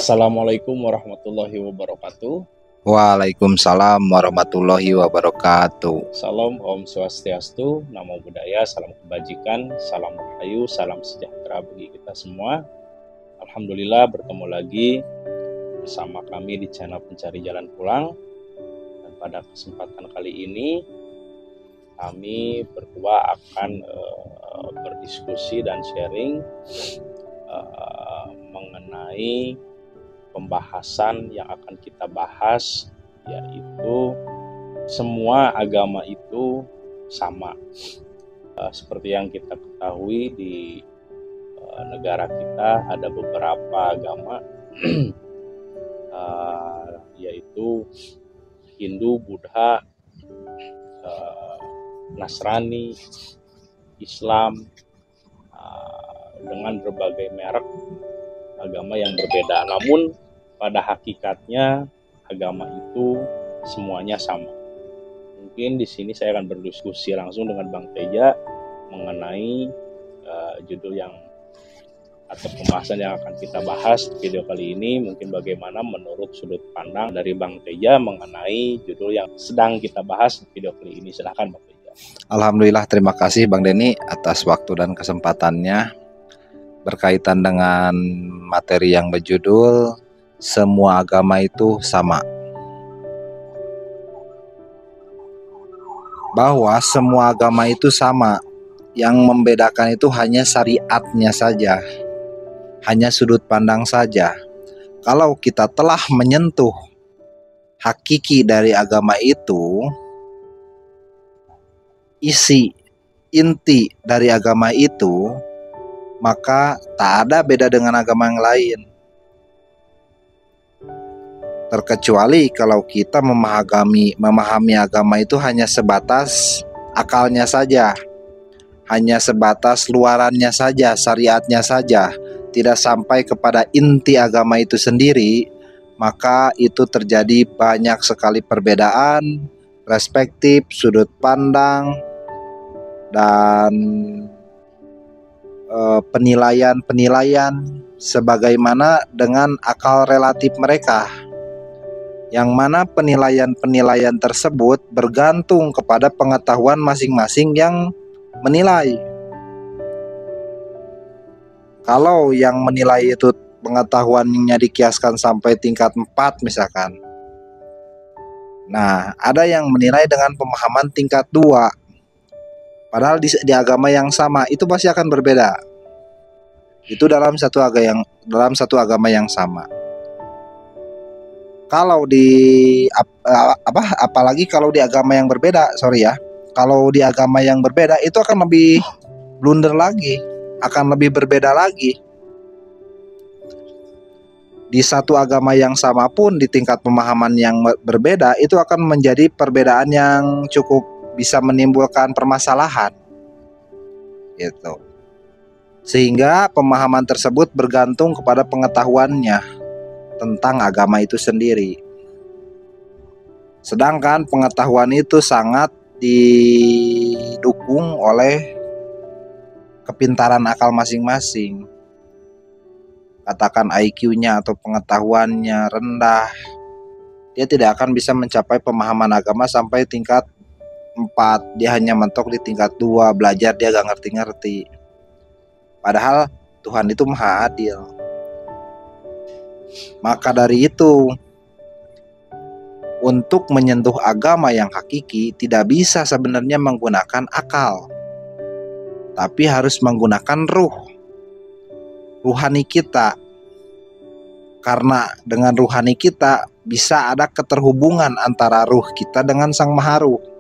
Assalamualaikum warahmatullahi wabarakatuh. Waalaikumsalam warahmatullahi wabarakatuh. Salam Om Swastiastu, Namo Buddhaya, salam kebajikan, salam rahayu, salam sejahtera bagi kita semua. Alhamdulillah bertemu lagi bersama kami di channel Pencari Jalan Pulang. Dan pada kesempatan kali ini kami berdua akan berdiskusi dan sharing mengenai pembahasan yang akan kita bahas, yaitu semua agama itu sama. Seperti yang kita ketahui di negara kita ada beberapa agama yaitu Hindu, Buddha, Nasrani, Islam, dengan berbagai merek agama yang berbeda. Namun pada hakikatnya agama itu semuanya sama. Mungkin di sini saya akan berdiskusi langsung dengan Bang Teja mengenai judul yang atau pembahasan yang akan kita bahas di video kali ini. Mungkin bagaimana menurut sudut pandang dari Bang Teja mengenai judul yang sedang kita bahas di video kali ini. Silahkan Bang Teja. Alhamdulillah, terima kasih Bang Denny atas waktu dan kesempatannya berkaitan dengan materi yang berjudul semua agama itu sama. Bahwa semua agama itu sama, yang membedakan itu hanya syariatnya saja, hanya sudut pandang saja. Kalau kita telah menyentuh hakiki dari agama itu, isi inti dari agama itu, maka tak ada beda dengan agama yang lain. Terkecuali kalau kita memahami agama itu hanya sebatas akalnya saja, hanya sebatas luarannya saja, syariatnya saja, tidak sampai kepada inti agama itu sendiri, maka itu terjadi banyak sekali perbedaan, perspektif, sudut pandang, dan penilaian sebagaimana dengan akal relatif mereka, yang mana penilaian tersebut bergantung kepada pengetahuan masing-masing yang menilai. Kalau yang menilai itu pengetahuannya dikiaskan sampai tingkat 4 misalkan, nah ada yang menilai dengan pemahaman tingkat 2, padahal di agama yang sama itu pasti akan berbeda. Itu dalam satu agama yang sama. Kalau apalagi kalau di agama yang berbeda, kalau di agama yang berbeda itu akan lebih blunder lagi, akan lebih berbeda lagi. Di satu agama yang sama pun di tingkat pemahaman yang berbeda itu akan menjadi perbedaan yang cukup bisa menimbulkan permasalahan gitu. Sehingga pemahaman tersebut bergantung kepada pengetahuannya tentang agama itu sendiri. Sedangkan pengetahuan itu sangat didukung oleh kepintaran akal masing-masing. Katakan IQ-nya atau pengetahuannya rendah, dia tidak akan bisa mencapai pemahaman agama sampai tingkat 4, dia hanya mentok di tingkat 2, belajar dia gak ngerti-ngerti. Padahal Tuhan itu maha adil. Maka dari itu, untuk menyentuh agama yang hakiki tidak bisa sebenarnya menggunakan akal, tapi harus menggunakan ruhani kita. Karena dengan ruhani kita bisa ada keterhubungan antara ruh kita dengan Sang Maha Ruh.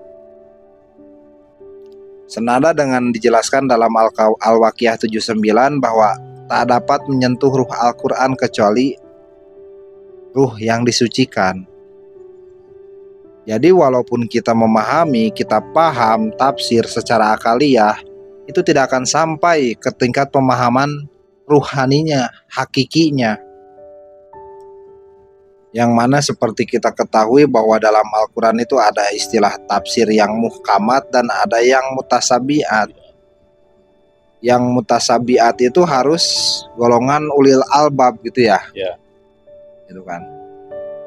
Senada dengan dijelaskan dalam Al-Waqiah 79 bahwa tak dapat menyentuh ruh Al-Quran kecuali ruh yang disucikan. Jadi walaupun kita memahami, kita paham tafsir secara akaliah, itu tidak akan sampai ke tingkat pemahaman ruhaninya, hakikinya. Yang mana seperti kita ketahui bahwa dalam Al-Quran itu ada istilah tafsir yang muhkamat dan ada yang mutasabiat. Yang mutasabiat itu harus golongan ulil albab gitu ya. gitu kan.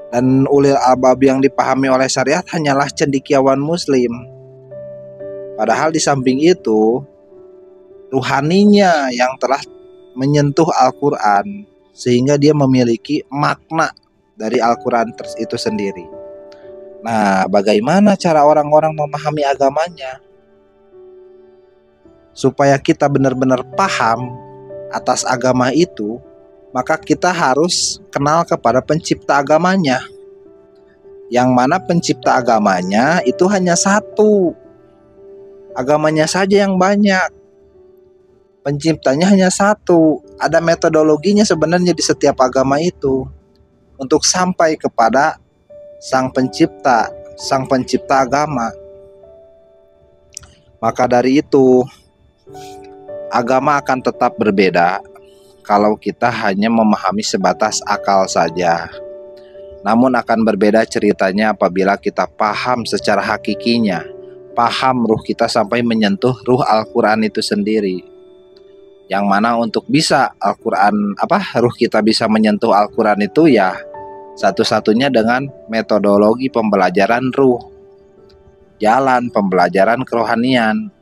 Dan ulil albab yang dipahami oleh syariat hanyalah cendekiawan muslim. Padahal di samping itu ruhaninya yang telah menyentuh Al-Quran sehingga dia memiliki makna dari Al-Quran itu sendiri. Nah, bagaimana cara orang-orang memahami agamanya? Supaya kita benar-benar paham atas agama itu, maka kita harus kenal kepada pencipta agamanya. Yang mana pencipta agamanya itu hanya satu. Agamanya saja yang banyak. Penciptanya hanya satu. Ada metodologinya sebenarnya di setiap agama itu untuk sampai kepada sang pencipta agama. Maka dari itu, agama akan tetap berbeda kalau kita hanya memahami sebatas akal saja. Namun akan berbeda ceritanya apabila kita paham secara hakikinya, paham ruh kita sampai menyentuh ruh Al-Quran itu sendiri. Yang mana untuk bisa ruh kita bisa menyentuh Al-Quran itu ya satu-satunya dengan metodologi pembelajaran ruh, jalan pembelajaran kerohanian.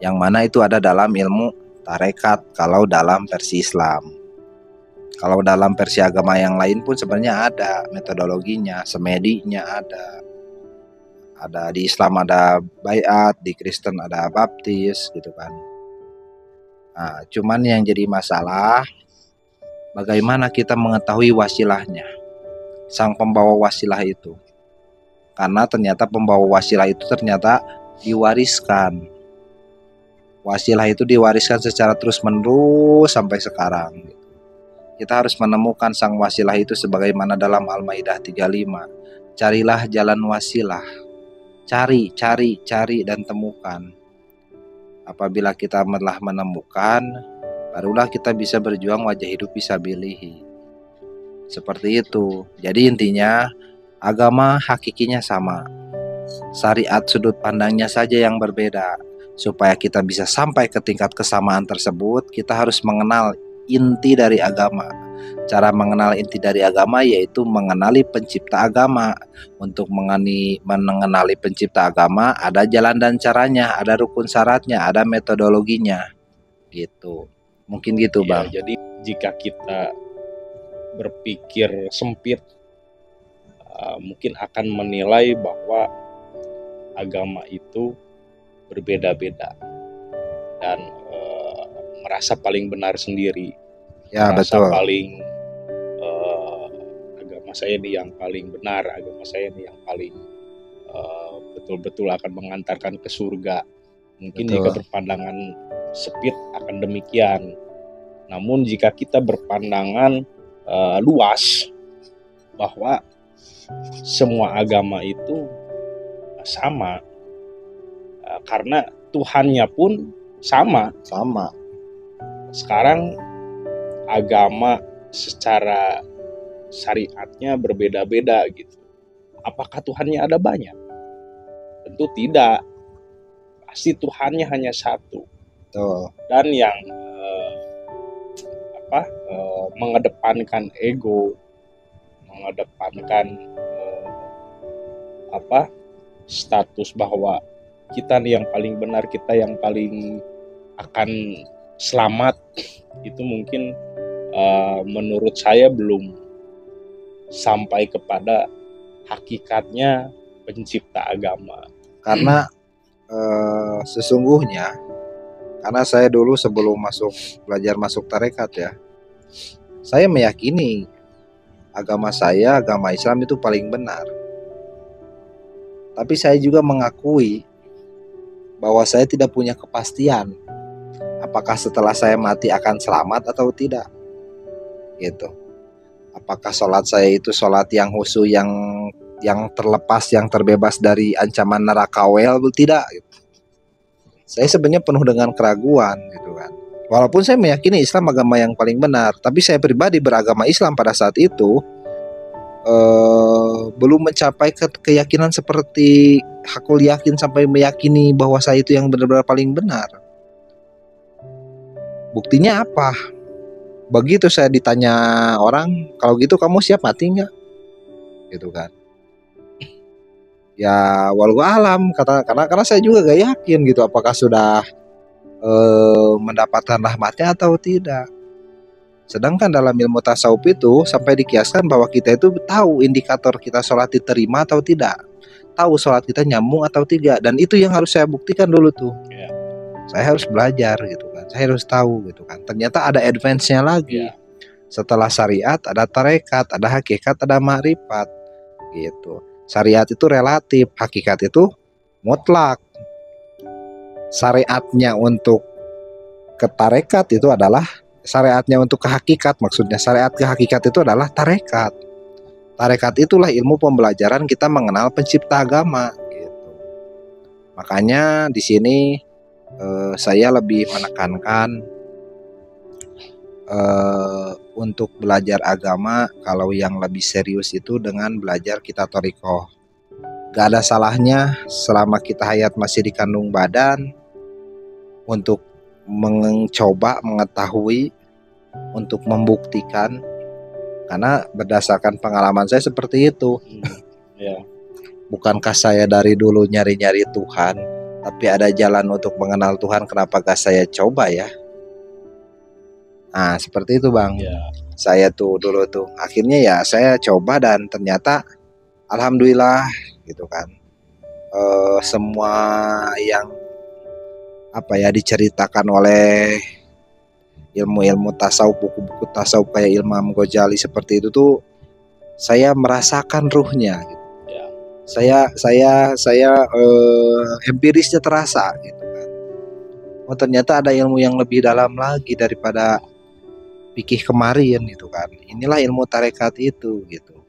Yang mana itu ada dalam ilmu tarekat kalau dalam versi Islam. Kalau dalam versi agama yang lain pun sebenarnya ada metodologinya, semedinya ada. Ada di Islam ada baiat, di Kristen ada baptis gitu kan. Nah, cuman yang jadi masalah bagaimana kita mengetahui wasilahnya, sang pembawa wasilah itu. Karena ternyata pembawa wasilah itu ternyata diwariskan. Wasilah itu diwariskan secara terus-menerus sampai sekarang. Kita harus menemukan sang wasilah itu sebagaimana dalam Al-Maidah 35. Carilah jalan wasilah. Cari dan temukan. Apabila kita telah menemukan, barulah kita bisa berjuang wajah hidup fisabilihi. Seperti itu. Jadi intinya agama hakikinya sama. Syariat sudut pandangnya saja yang berbeda. Supaya kita bisa sampai ke tingkat kesamaan tersebut, kita harus mengenal inti dari agama. Cara mengenal inti dari agama yaitu mengenali pencipta agama. Untuk mengenali pencipta agama ada jalan dan caranya, ada rukun syaratnya, ada metodologinya. Gitu. Mungkin gitu, Bang. Jadi jika kita berpikir sempit, mungkin akan menilai bahwa agama itu berbeda-beda dan merasa paling benar sendiri. Ya, merasa betul. Paling agama saya ini yang paling benar, agama saya ini yang paling betul-betul akan mengantarkan ke surga. Mungkin Betul. jika berpandangan sempit akan demikian. Namun jika kita berpandangan luas bahwa semua agama itu sama, karena Tuhannya pun sama. Sekarang agama secara syariatnya berbeda-beda gitu. Apakah Tuhannya ada banyak? Tentu tidak. Pasti Tuhannya hanya satu. Betul. Dan yang mengedepankan ego, mengedepankan status bahwa kita nih yang paling benar, kita yang paling akan selamat, itu mungkin menurut saya belum sampai kepada hakikatnya pencipta agama. Karena sesungguhnya, karena saya dulu sebelum belajar masuk tarekat ya, saya meyakini agama saya, agama Islam itu paling benar. Tapi saya juga mengakui bahwa saya tidak punya kepastian apakah setelah saya mati akan selamat atau tidak. Gitu. Apakah sholat saya itu sholat yang khusyuk, yang terlepas, yang terbebas dari ancaman neraka atau tidak gitu. Saya sebenarnya penuh dengan keraguan gitu kan. Walaupun saya meyakini Islam agama yang paling benar, tapi saya pribadi beragama Islam pada saat itu belum mencapai keyakinan seperti hakul yakin sampai meyakini bahwa saya itu yang benar-benar paling benar. Buktinya apa? begitu saya ditanya orang, kalau gitu kamu siap mati nggak? Gitu kan. Ya walau alam kata, karena saya juga gak yakin gitu apakah sudah mendapatkan rahmatnya atau tidak. Sedangkan dalam ilmu tasawuf itu sampai dikiaskan bahwa kita itu tahu indikator kita sholat diterima atau tidak, tahu sholat kita nyambung atau tidak, dan itu yang harus saya buktikan dulu tuh. Ya. Saya harus belajar gitu kan, saya harus tahu gitu kan. Ternyata ada advance-nya lagi. Ya. Setelah syariat ada tarekat, ada hakikat, ada ma'rifat gitu. Syariat itu relatif, hakikat itu mutlak. Syariatnya untuk ke tarekat itu adalah syariatnya untuk ke hakikat, maksudnya syariat ke hakikat itu adalah tarekat. Tarekat itulah ilmu pembelajaran kita mengenal pencipta agama gitu. Makanya di sini saya lebih menekankan untuk belajar agama, kalau yang lebih serius itu dengan belajar kitab thariqah. Gak ada salahnya selama kita hayat masih di kandung badan untuk mencoba mengetahui, untuk membuktikan, karena berdasarkan pengalaman saya seperti itu. Ya. Bukankah saya dari dulu nyari-nyari Tuhan, tapi ada jalan untuk mengenal Tuhan, kenapa gak saya coba ya? Nah seperti itu bang. Ya. Saya tuh dulu tuh akhirnya ya saya coba dan ternyata alhamdulillah gitu kan. Semua yang diceritakan oleh ilmu-ilmu tasawuf, buku-buku tasawuf kayak Imam Ghazali seperti itu tuh saya merasakan ruhnya gitu. Ya. Saya empirisnya terasa gitu kan. Oh ternyata ada ilmu yang lebih dalam lagi daripada fikih kemarin gitu kan. Inilah ilmu tarekat itu gitu.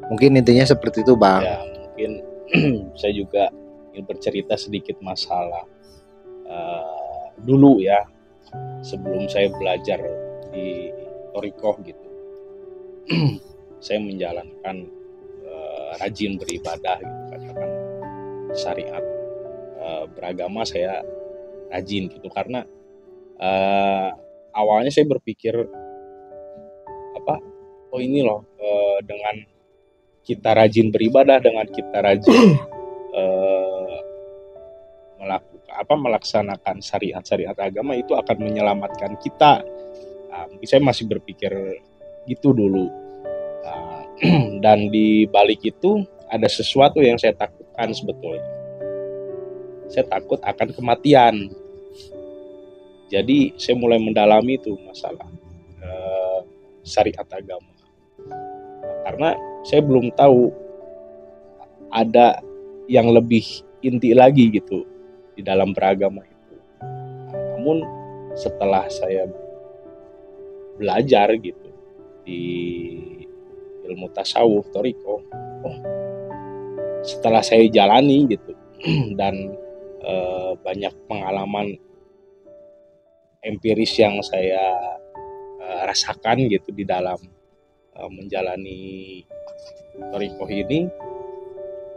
Mungkin intinya seperti itu bang. Ya, mungkin saya juga ingin bercerita sedikit masalah dulu ya, sebelum saya belajar di thariqah gitu. Saya menjalankan rajin beribadah gitu, katakan syariat beragama saya rajin gitu, karena awalnya saya berpikir oh ini loh, dengan kita rajin beribadah, dengan kita rajin melaksanakan syariat agama itu akan menyelamatkan kita. Mungkin saya masih berpikir gitu dulu. Dan di balik itu ada sesuatu yang saya takutkan sebetulnya. Saya takut akan kematian. Jadi saya mulai mendalami itu masalah syariat agama. Karena saya belum tahu ada yang lebih inti lagi gitu di dalam beragama itu. Namun setelah saya belajar gitu di ilmu tasawuf, thariqah, setelah saya jalani gitu dan banyak pengalaman empiris yang saya rasakan gitu di dalam menjalani thariqah ini,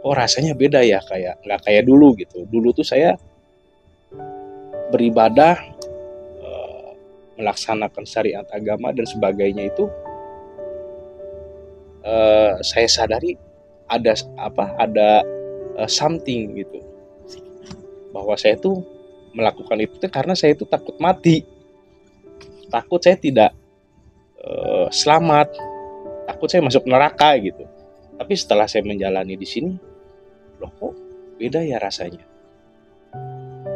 rasanya beda ya, kayak nggak kayak dulu gitu. Dulu tuh saya beribadah, melaksanakan syariat agama dan sebagainya itu, saya sadari ada something gitu, bahwa saya tuh melakukan itu karena saya itu takut mati, takut saya tidak selamat, takut saya masuk neraka gitu. Tapi setelah saya menjalani di sini, loh kok beda ya rasanya,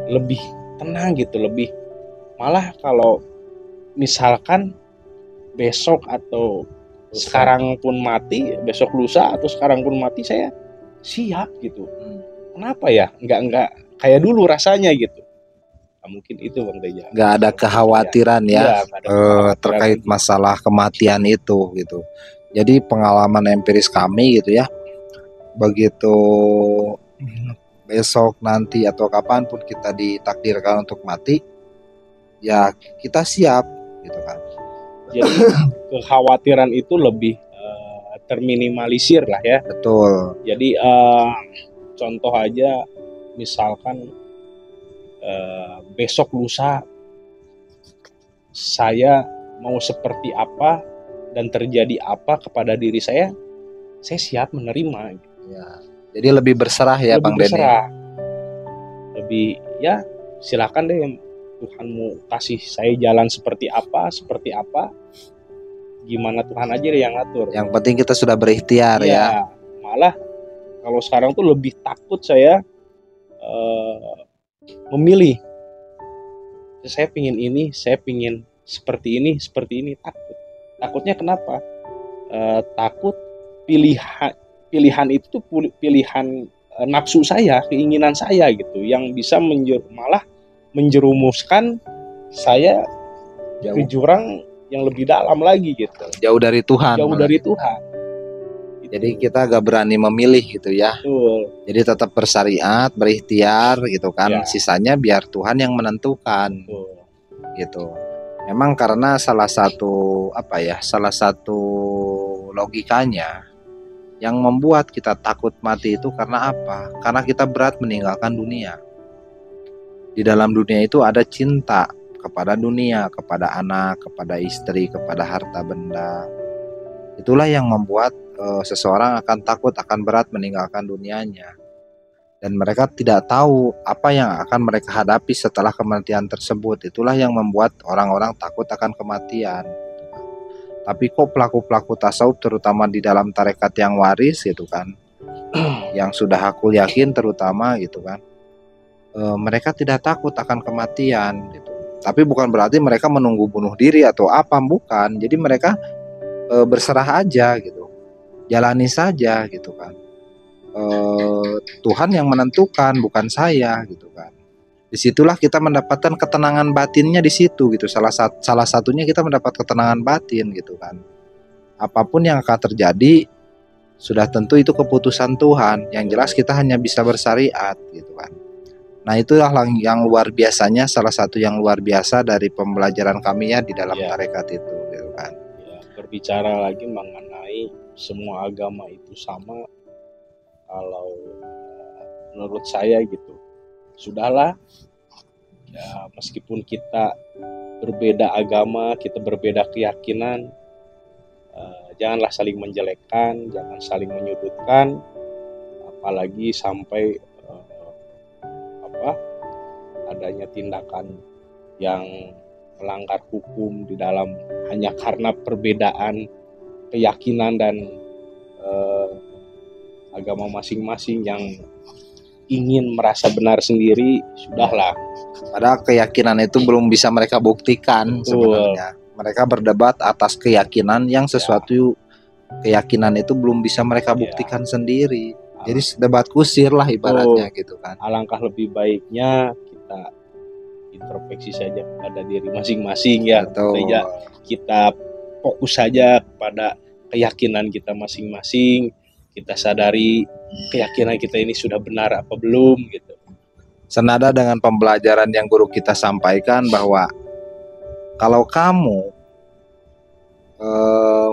lebih tenang gitu, lebih malah kalau misalkan besok atau sekarang pun mati, besok lusa atau sekarang pun mati, saya siap gitu. Kenapa ya? Nggak kayak dulu rasanya gitu. Nah, mungkin itu Bang Teja. Nggak ada kekhawatiran ya, terkait masalah kematian itu gitu. Jadi pengalaman empiris kami gitu ya, begitu besok nanti atau kapanpun kita ditakdirkan untuk mati, ya kita siap gitu kan. Jadi kekhawatiran itu lebih terminimalisir lah ya. Betul. Jadi contoh aja, misalkan besok lusa saya mau seperti apa dan terjadi apa kepada diri saya siap menerima. Ya. Jadi lebih berserah ya, lebih Bang Denny. berserah. Lebih ya silakan deh Tuhan mau kasih saya jalan seperti apa, gimana Tuhan aja deh yang ngatur. Yang penting kita sudah berikhtiar ya. Malah kalau sekarang tuh lebih takut saya memilih. Saya pingin ini, saya pingin seperti ini, takutnya kenapa? Takut pilihan itu tuh pilihan nafsu saya, keinginan saya gitu, yang bisa malah menjerumuskan saya ke jurang yang lebih dalam lagi gitu, jauh dari Tuhan. Jadi kita gak berani memilih gitu ya. Betul. Jadi tetap bersyariat, berikhtiar gitu kan. Sisanya biar Tuhan yang menentukan. Betul. Gitu. Memang karena salah satu logikanya yang membuat kita takut mati itu karena apa? Karena kita berat meninggalkan dunia. Di dalam dunia itu ada cinta kepada dunia, kepada anak, kepada istri, kepada harta benda. Itulah yang membuat seseorang akan takut, akan berat meninggalkan dunianya. Dan mereka tidak tahu apa yang akan mereka hadapi setelah kematian tersebut. Itulah yang membuat orang-orang takut akan kematian. Tapi kok pelaku-pelaku tasawuf, terutama di dalam tarekat yang waris gitu kan, yang sudah aku yakin terutama gitu kan, mereka tidak takut akan kematian gitu. Tapi bukan berarti mereka menunggu bunuh diri atau apa, bukan. Jadi mereka berserah aja gitu, jalani saja gitu kan. Tuhan yang menentukan, bukan saya gitu kan. Disitulah kita mendapatkan ketenangan batinnya di situ gitu. Salah satunya kita mendapat ketenangan batin gitu kan. Apapun yang akan terjadi sudah tentu itu keputusan Tuhan. Yang jelas kita hanya bisa bersyariat gitu kan. Nah itulah yang luar biasanya, salah satu yang luar biasa dari pembelajaran kami ya di dalam tarekat itu gitu kan. Berbicara lagi mengenai semua agama itu sama, kalau menurut saya gitu, sudahlah ya, meskipun kita berbeda agama, kita berbeda keyakinan, janganlah saling menjelekkan, jangan saling menyudutkan, apalagi sampai adanya tindakan yang melanggar hukum di dalam hanya karena perbedaan keyakinan dan agama masing-masing yang ingin merasa benar sendiri. Sudahlah, padahal keyakinan itu belum bisa mereka buktikan. Sebenarnya mereka berdebat atas keyakinan yang sesuatu keyakinan itu belum bisa mereka buktikan sendiri. Jadi debat kusir lah ibaratnya gitu kan. Alangkah lebih baiknya kita introspeksi saja pada diri masing-masing ya. Kita fokus saja pada keyakinan kita masing-masing. Kita sadari keyakinan kita ini sudah benar apa belum gitu. Senada dengan pembelajaran yang guru kita sampaikan bahwa kalau kamu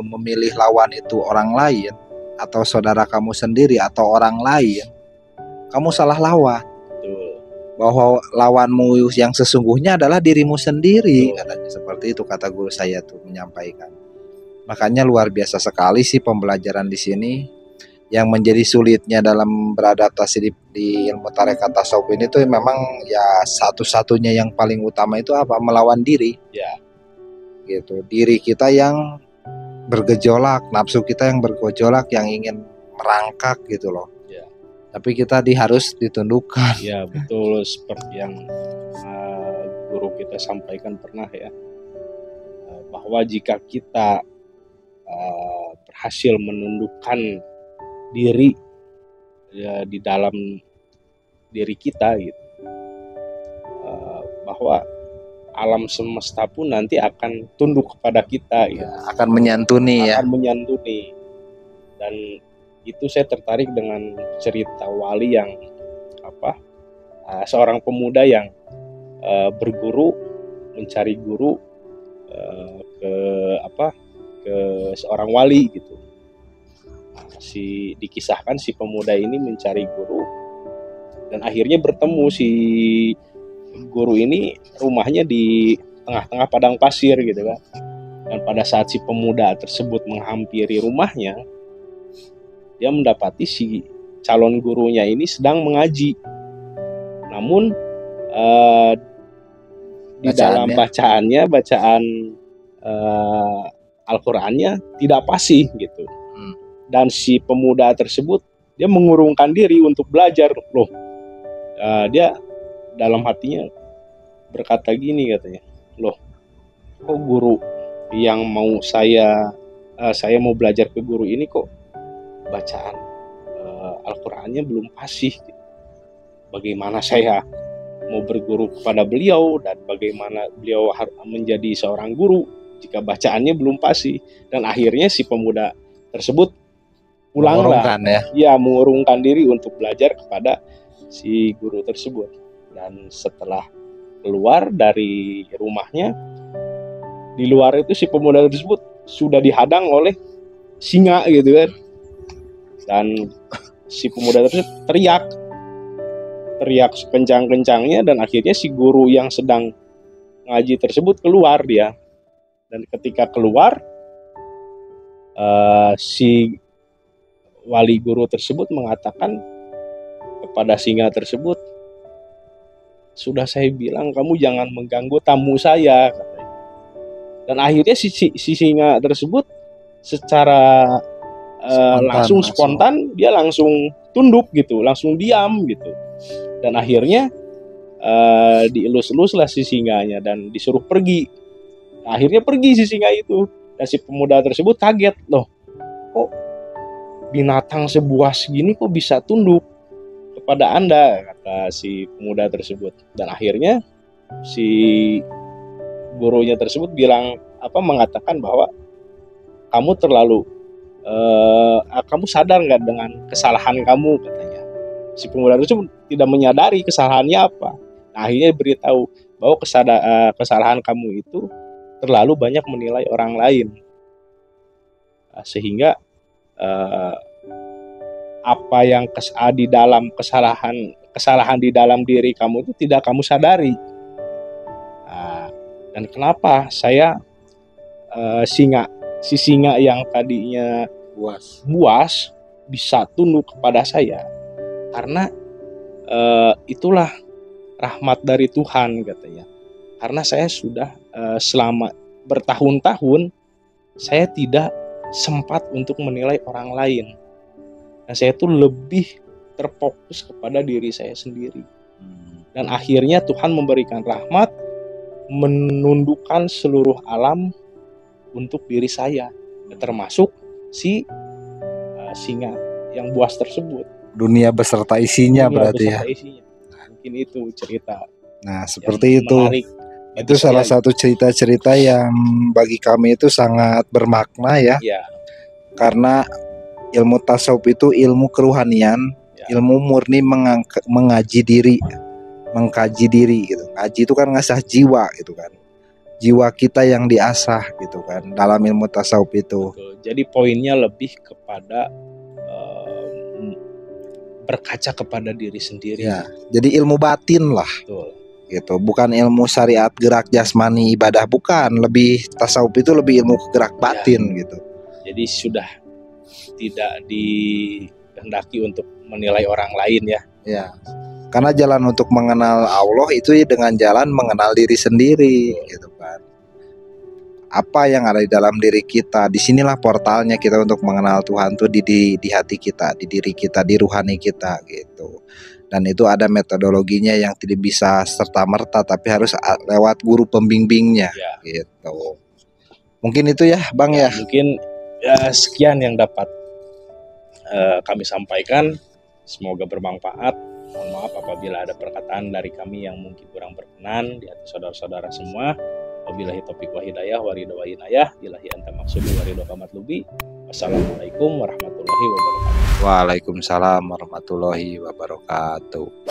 memilih lawan itu orang lain atau saudara kamu sendiri atau orang lain, kamu salah lawan. Betul. Bahwa lawanmu yang sesungguhnya adalah dirimu sendiri. Katanya seperti itu kata guru saya tuh menyampaikan. Makanya luar biasa sekali sih pembelajaran di sini. Yang menjadi sulitnya dalam beradaptasi di ilmu tarekat tasawuf ini tuh memang ya satu-satunya yang paling utama itu apa? Melawan diri. Gitu. Diri kita yang bergejolak, nafsu kita yang bergejolak, yang ingin merangkak gitu loh. Tapi kita harus ditundukkan. Ya betul, seperti yang guru kita sampaikan pernah ya, bahwa jika kita berhasil menundukkan diri ya, di dalam diri kita gitu, bahwa alam semesta pun nanti akan tunduk kepada kita gitu. Akan menyantuni dan itu saya tertarik dengan cerita wali yang seorang pemuda yang berguru, mencari guru ke seorang wali gitu. Dikisahkan si pemuda ini mencari guru dan akhirnya bertemu si guru ini, rumahnya di tengah-tengah padang pasir gitu kan. Dan pada saat si pemuda tersebut menghampiri rumahnya, dia mendapati si calon gurunya ini sedang mengaji. Namun di dalam bacaan Al-Qur'annya tidak fasih gitu. Dan si pemuda tersebut dia mengurungkan diri untuk belajar. Dia dalam hatinya berkata gini katanya, kok guru yang mau saya mau belajar ke guru ini kok bacaan Al-Qur'annya belum fasih gitu. Bagaimana saya mau berguru kepada beliau dan bagaimana beliau harus menjadi seorang guru jika bacaannya belum fasih. Dan akhirnya si pemuda tersebut pulanglah, mengurungkan diri untuk belajar kepada si guru tersebut. Dan setelah keluar dari rumahnya, di luar itu si pemuda tersebut sudah dihadang oleh singa gitu kan. Dan si pemuda tersebut teriak sekencang-kencangnya, dan akhirnya si guru yang sedang ngaji tersebut keluar dia. Dan ketika keluar, si wali guru tersebut mengatakan kepada singa tersebut, sudah saya bilang kamu jangan mengganggu tamu saya, katanya. Dan akhirnya si singa tersebut secara spontan dia langsung tunduk gitu, langsung diam gitu. Dan akhirnya dielus-elus lah si singanya dan disuruh pergi. Akhirnya pergi si singa itu, dan si pemuda tersebut kaget, kok binatang sebuas gini kok bisa tunduk kepada Anda, kata si pemuda tersebut. Dan akhirnya si gurunya tersebut mengatakan bahwa kamu terlalu kamu sadar nggak dengan kesalahan kamu, katanya. Si pemuda tersebut tidak menyadari kesalahannya apa. Nah, akhirnya beritahu bahwa kesalahan kamu itu terlalu banyak menilai orang lain, sehingga apa yang di dalam kesalahan di dalam diri kamu itu tidak kamu sadari. Dan kenapa saya si singa yang tadinya buas bisa tunduk kepada saya? Karena itulah rahmat dari Tuhan, katanya. Karena saya sudah selama bertahun-tahun saya tidak sempat untuk menilai orang lain. Dan saya tuh lebih terfokus kepada diri saya sendiri. Dan akhirnya Tuhan memberikan rahmat, menundukkan seluruh alam untuk diri saya, termasuk si singa yang buas tersebut. Dunia beserta isinya berarti ya. Mungkin itu cerita. Nah, seperti itu. Itu salah satu cerita-cerita yang bagi kami itu sangat bermakna ya. Karena ilmu tasawuf itu ilmu keruhanian, ilmu murni mengkaji diri gitu. Ngaji itu kan ngasah jiwa gitu kan. Jiwa kita yang diasah gitu kan dalam ilmu tasawuf itu. Betul. Jadi poinnya lebih kepada berkaca kepada diri sendiri. Ya, jadi ilmu batin lah. Betul. Gitu, bukan ilmu syariat gerak jasmani ibadah, bukan. Lebih tasawuf itu lebih ilmu gerak batin gitu. Jadi sudah tidak dikehendaki untuk menilai orang lain ya. Ya. Karena jalan untuk mengenal Allah itu dengan jalan mengenal diri sendiri, gitu kan. Apa yang ada di dalam diri kita, disinilah portalnya kita untuk mengenal Tuhan tuh di hati kita, di diri kita, di ruhani kita gitu. Dan itu ada metodologinya yang tidak bisa serta-merta, tapi harus lewat guru pembimbingnya gitu. Mungkin itu ya Bang ya. Mungkin sekian yang dapat kami sampaikan. Semoga bermanfaat. Mohon maaf apabila ada perkataan dari kami yang mungkin kurang berkenan di hati saudara-saudara semua. Wabillahi taufiq wa hidayah wa ridha wa inayah. Ilahi anta maksudi wa ridha kamatlubi. Wassalamualaikum warahmatullahi wabarakatuh. Waalaikumsalam warahmatullahi wabarakatuh.